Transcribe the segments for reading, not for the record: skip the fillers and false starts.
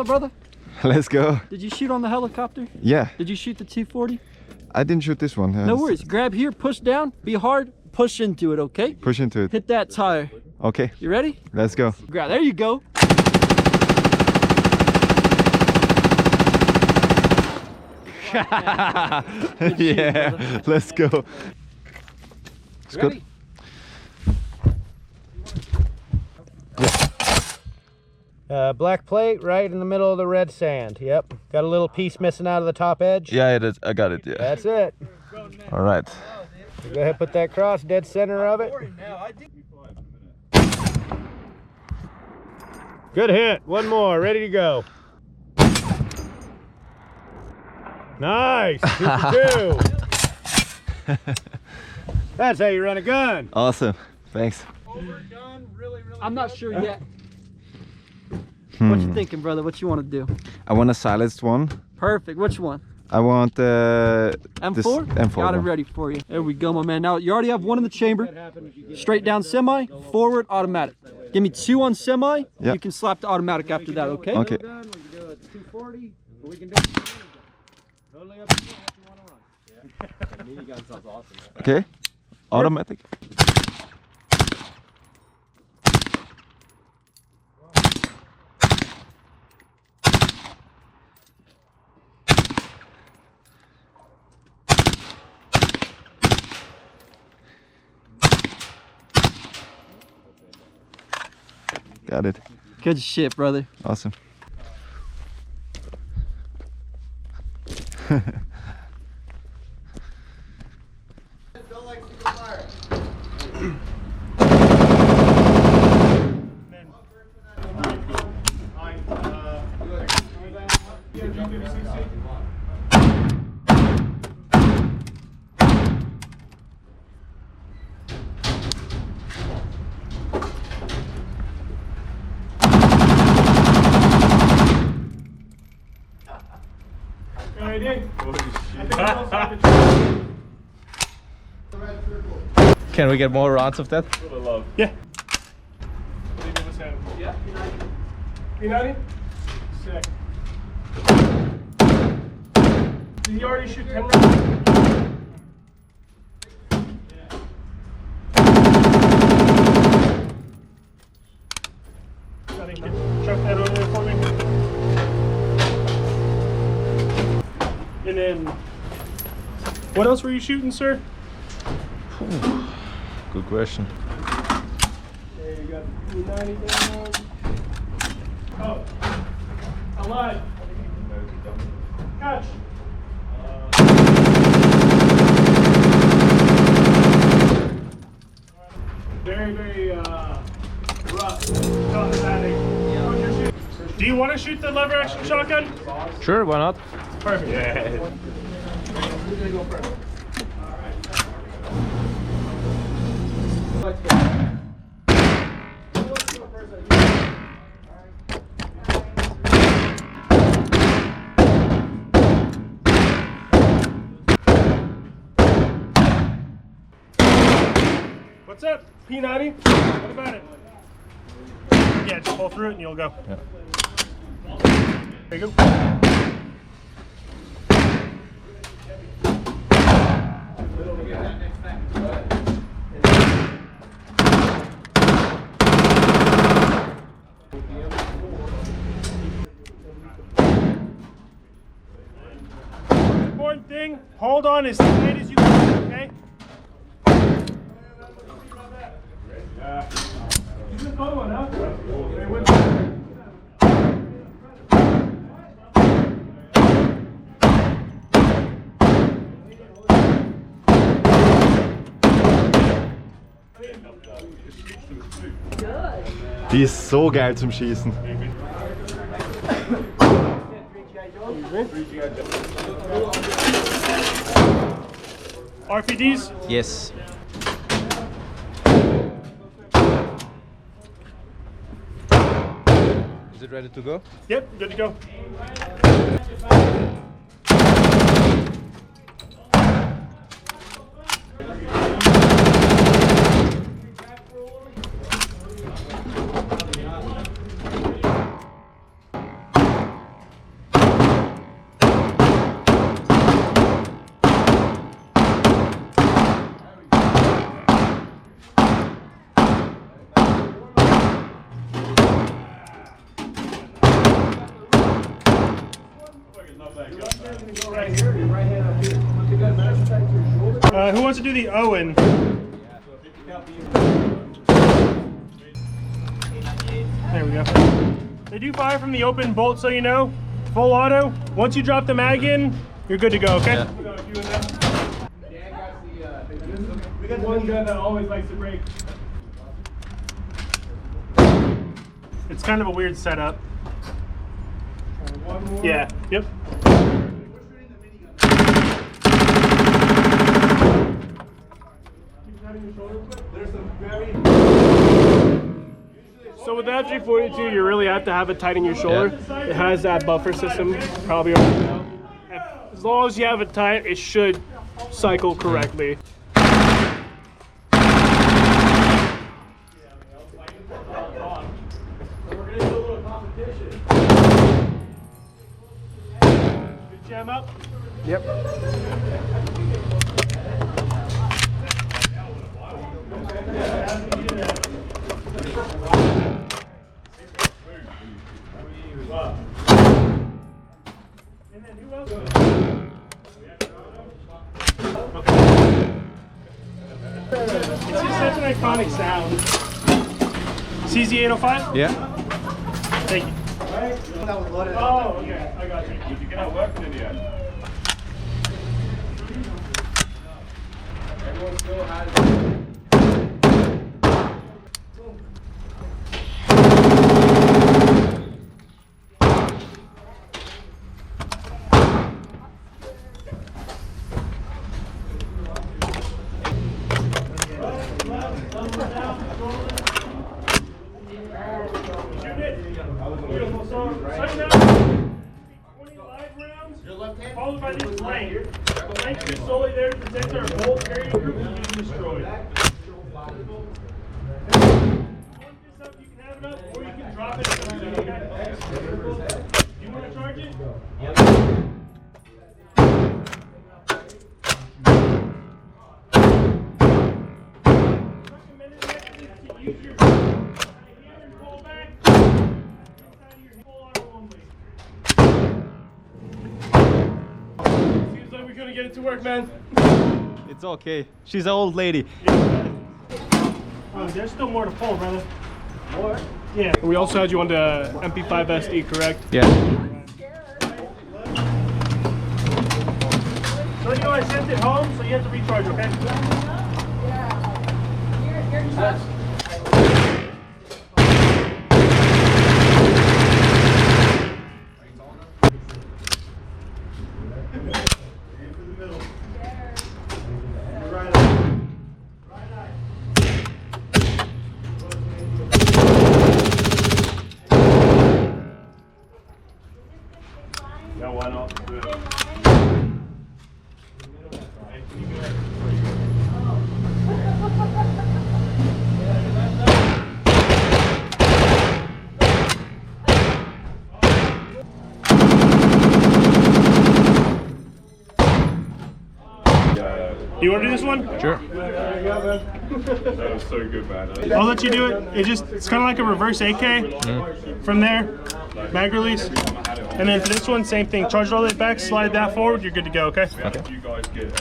up, brother? Let's go. Did you shoot on the helicopter? Yeah. Did you shoot the 240? I didn't shoot this one. No worries. Grab here, push down, be hard, push into it, okay? Push into it. Hit that tire. Okay. You ready? Let's go. Grab. There you go. Yeah, let's go. It's good. Black plate right in the middle of the red sand. Yep. Got a little piece missing out of the top edge. Yeah, I got it. Yeah. That's it. All right. So go ahead, put that cross dead center of it. Good hit. One more. Ready to go. Nice. 2 for 2. That's how you run a gun. Awesome. Thanks. I'm not sure yet. What you thinking, brother? What you want to do? I want a silenced one. Perfect. Which one? I want M4? this M4 Got it one. ready for you. There we go, my man. Now you already have one in the chamber. Straight down semi, forward, automatic. Give me 2 on semi. Yeah. You can slap the automatic after that, okay? Okay. Okay. Automatic. Got it. Good shit, brother. Awesome. Can we get more rounds of that? Yeah. Yeah. P90? Sick. Did he already shoot 10 rounds? Chuck that over there for me. And then, what else were you shooting, sir? Good question. There you got the P90 down. Oh, alive. Catch. Very, very rough. Do you want to shoot the lever action shotgun? Sure, why not? Perfect. Yeah. What's up, P90? What about it? Yeah, just pull through it and you'll go. Yeah. There you go. Important thing, hold on as tight as you can, okay? This is a fun one, huh? Die ist so geil zum Schießen. RPDs? Yes. Is it ready to go? Yep, good to go. Who wants to do the Owen? There we go. They do fire from the open bolt, so you know. Full auto. Once you drop the mag in, you're good to go, okay? Yeah. We got one guy that always likes to break. It's kind of a weird setup. Yeah, yep. So with the FG42, you really have to have it tight in your shoulder. Yeah. It has that buffer system, probably over now. As long as you have it tight, it should cycle correctly. Good jam up? Yep. It's just such an iconic sound. CZ805? Yeah. Thank you. Oh, okay. I got you. Did you get out working in the end? Everyone still has... Beautiful. So, second out, 20 live rounds, followed by this length. The length is solely there to protect our bolt carrying group from being destroyed. Once this up, you can have it up, or you can drop it. Do you want to charge it? Recommended method is to use your hand and pull back. Seems like we're gonna get it to work, man. It's okay. She's an old lady. Oh, there's still more to pull, brother. More? Yeah. We also had you on the MP5 SD, correct? Yeah. So you know I sent it home, so you have to recharge, okay? Yeah. Yeah, why not? You want to do this one? Sure. That was so good, man. I'll let you do it. It's kind of like a reverse AK. From there, mag release. And then for this one, same thing. Charge it all the way back, slide that forward, you're good to go, okay? Okay. You guys get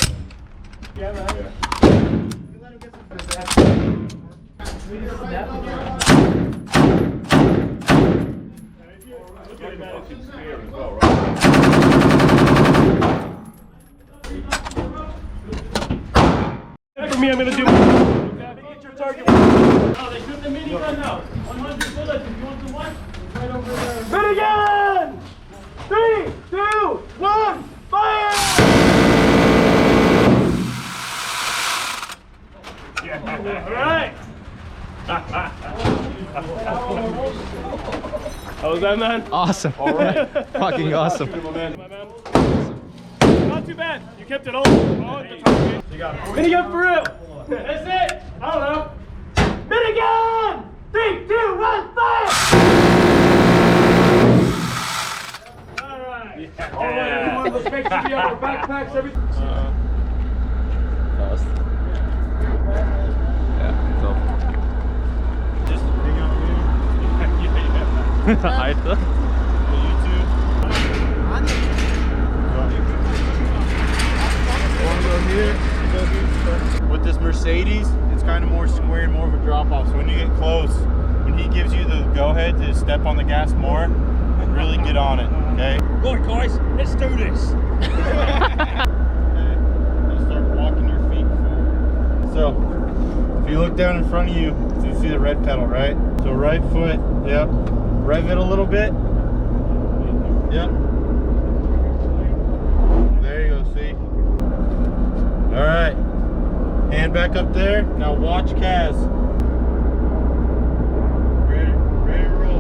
For me, I'm gonna do. Get your target. Oh, they shoot the minigun now. 100 bullets. If you want to one, right over there. Minigun! 3, 2, 1, fire! Yeah. All right. How was that, man? Awesome. All right. Fucking awesome. Not too bad. You kept it all at the target. You got it. Minigun for real. That's it. I don't know. Minigun! 3, 2, 1, fire! All right. Yeah. All right. Let's make sure we have our backpacks, everything. Fast. Yeah, so. Just hang out here. Yeah. Alter. You too. here. With this Mercedes, it's kind of more square and more of a drop off. So when you get close, when he gives you the go ahead to step on the gas more, really get on it, okay? Right, guys, let's do this. Okay. Now start walking your feet forward. So, if you look down in front of you, you see the red pedal, right? So right foot, yep. Rev it a little bit. Yep. There you go, see? All right. Hand back up there. Now watch Kaz. Ready to roll.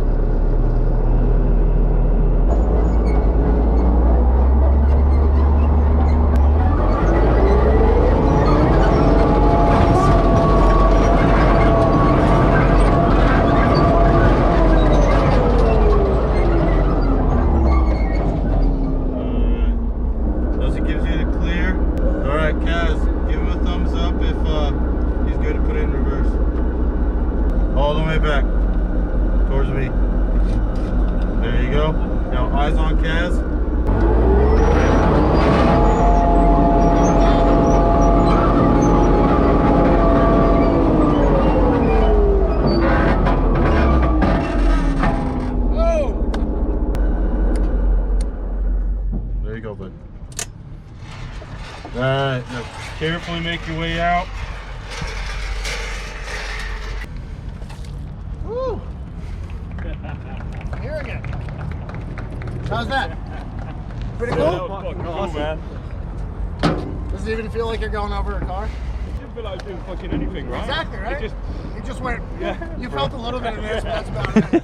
All the way back towards me. There you go. Now eyes on Kaz. Oh! There you go, bud. Alright, now carefully make your way out. Woo! Here again. How's that? Pretty cool? Cool, man. Does it even feel like you're going over a car? You didn't feel like doing fucking anything, right? Exactly, right? It just You just went, yeah. you felt a little bit of this, but that's about it.